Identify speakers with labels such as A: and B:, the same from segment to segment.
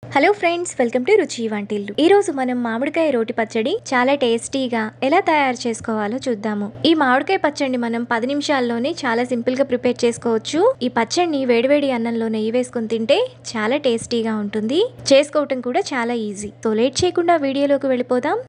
A: Hello friends, welcome to రుచి వంటిల్లు. ఈ రోజు మనం మామిడికాయ రోటి పచ్చడి చాలా టేస్టీగా ఎలా తయారు చేసుకోవాలో చూద్దాము. ఈ మామిడికాయ పచ్చడిని మనం 10 నిమిషాల్లోనే చాలా సింపుల్ గా ప్రిపేర్ చేసుకోవచ్చు. ఈ పచ్చడిని వేడివేడి అన్నంలో నెయ్యి వేసుకొని తింటే చాలా టేస్టీగా ఉంటుంది. చేసుకోవటం కూడా చాలా ఈజీ. సో లేట్ చేయకుండా వీడియోలోకి వెళ్ళిపోదాం.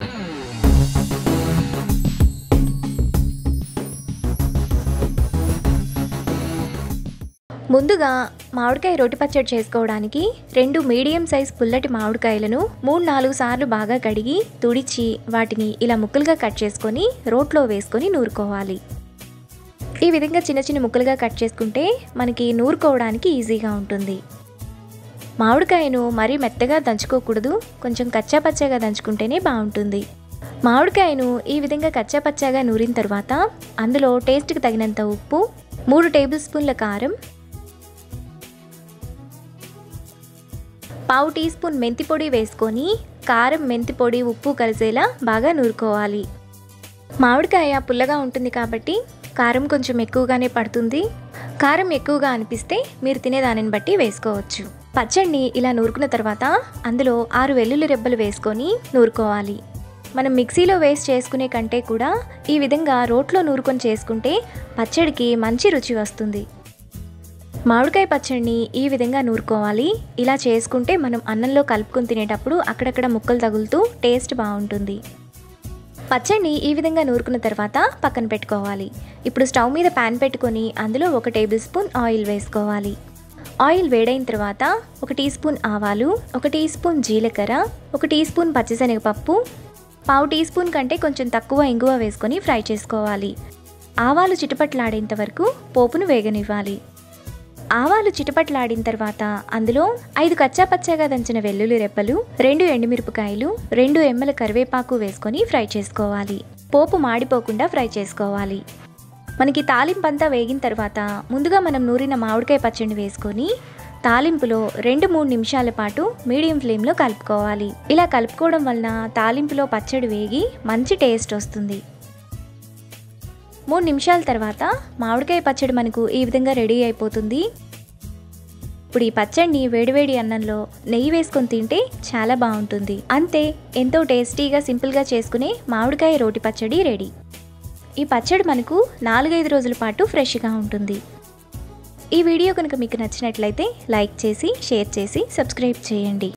A: ముందుగా మామిడికాయ రోటి పచ్చడి చేసుకోవడానికి 2 మీడియం సైజ్ పుల్లటి మామిడికాయలను 3-4 సార్లు బాగా కడిగి తుడిచి వాటిని ఇలా ముక్కలుగా కట్ చేసుకొని రోట్లో వేసుకొని నూరుకోవాలి. ఈ విధంగా చిన్న చిన్న ముక్కలుగా కట్ చేసుకుంటే మనకి నూరుకోవడానికి ఈజీగా ఉంటుంది. మామిడికాయను మరీ మెత్తగా దంచుకోకూడదు, కొంచెం కచ్చాపచ్చాగా దంచుకుంటేనే బాగుంటుంది. మామిడికాయను ఈ విధంగా కచ్చాపచ్చాగా నూరిన తర్వాత అందులో టేస్ట్కి తగినంత ఉప్పు, 3 టేబుల్ స్పూన్ల కారం, 1/2 టీ స్పూన్ మెంతి పొడి వేసుకొని కారం, మెంతి పొడి, ఉప్పు కలిసేలా బాగా నూరుకోవాలి. మామిడికాయ పుల్లగా ఉంటుంది కాబట్టి కారం కొంచెం ఎక్కువగానే పడుతుంది. కారం ఎక్కువగా అనిపిస్తే మీరు తినే దానిని బట్టి వేసుకోవచ్చు. పచ్చడిని ఇలా నూరుకున్న తర్వాత అందులో 6 వెల్లుల్లి రెబ్బలు వేసుకొని నూరుకోవాలి. మనం మిక్సీలో వేసి చేసుకునే కంటే కూడా ఈ విధంగా రోట్లో నూరుకొని చేసుకుంటే పచ్చడికి మంచి రుచి వస్తుంది. మామిడికాయ పచ్చడిని ఈ విధంగా నూరుకోవాలి. ఇలా చేసుకుంటే మనం అన్నంలో కలుపుకొని తినేటప్పుడు అక్కడక్కడ ముక్కలు తగులుతూ టేస్ట్ బాగుంటుంది. పచ్చడిని ఈ విధంగా నూరుకున్న తర్వాత పక్కన పెట్టుకోవాలి. ఇప్పుడు స్టవ్ మీద ప్యాన్ పెట్టుకొని అందులో 1 టేబుల్ స్పూన్ ఆయిల్ వేసుకోవాలి. ఆయిల్ వేడైన తర్వాత 1 టీ స్పూన్ ఆవాలు, 1 టీ స్పూన్ జీలకర్ర, 1 టీ స్పూన్ పచ్చిశనగపప్పు, 1/2 టీ స్పూన్ కంటే కొంచెం తక్కువ ఇంగువ వేసుకొని ఫ్రై చేసుకోవాలి. ఆవాలు చిటపట్లాడేంత వరకు పోపును వేగనివ్వాలి. ఆవాలు చిటపట్లాడిన తర్వాత అందులో 5 కచ్చాపచ్చాగా దంచిన వెల్లుల్లి రెబ్బలు, 2 ఎండుమిరపకాయలు, 2 ఎమ్మల కరివేపాకు వేసుకొని ఫ్రై చేసుకోవాలి. పోపు మాడిపోకుండా ఫ్రై చేసుకోవాలి. మనకి తాలింపంతా వేగిన తర్వాత ముందుగా మనం నూరిన మామిడికాయ పచ్చడిని వేసుకొని తాలింపులో 2-3 నిమిషాల పాటు మీడియం ఫ్లేమ్లో కలుపుకోవాలి. ఇలా కలుపుకోవడం వలన తాలింపులో పచ్చడి వేగి మంచి టేస్ట్ వస్తుంది. 3 నిమిషాల తర్వాత మామిడికాయ పచ్చడి మనకు ఈ విధంగా రెడీ అయిపోతుంది. ఇప్పుడు ఈ పచ్చడిని వేడివేడి అన్నంలో నెయ్యి వేసుకొని తింటే చాలా బాగుంటుంది. అంతే, ఎంతో టేస్టీగా సింపుల్గా చేసుకునే మామిడికాయ రోటి పచ్చడి రెడీ. ఈ పచ్చడి మనకు 4-5 రోజుల పాటు ఫ్రెష్గా ఉంటుంది. ఈ వీడియో కనుక మీకు నచ్చినట్లయితే లైక్ చేసి, షేర్ చేసి, సబ్స్క్రైబ్ చేయండి.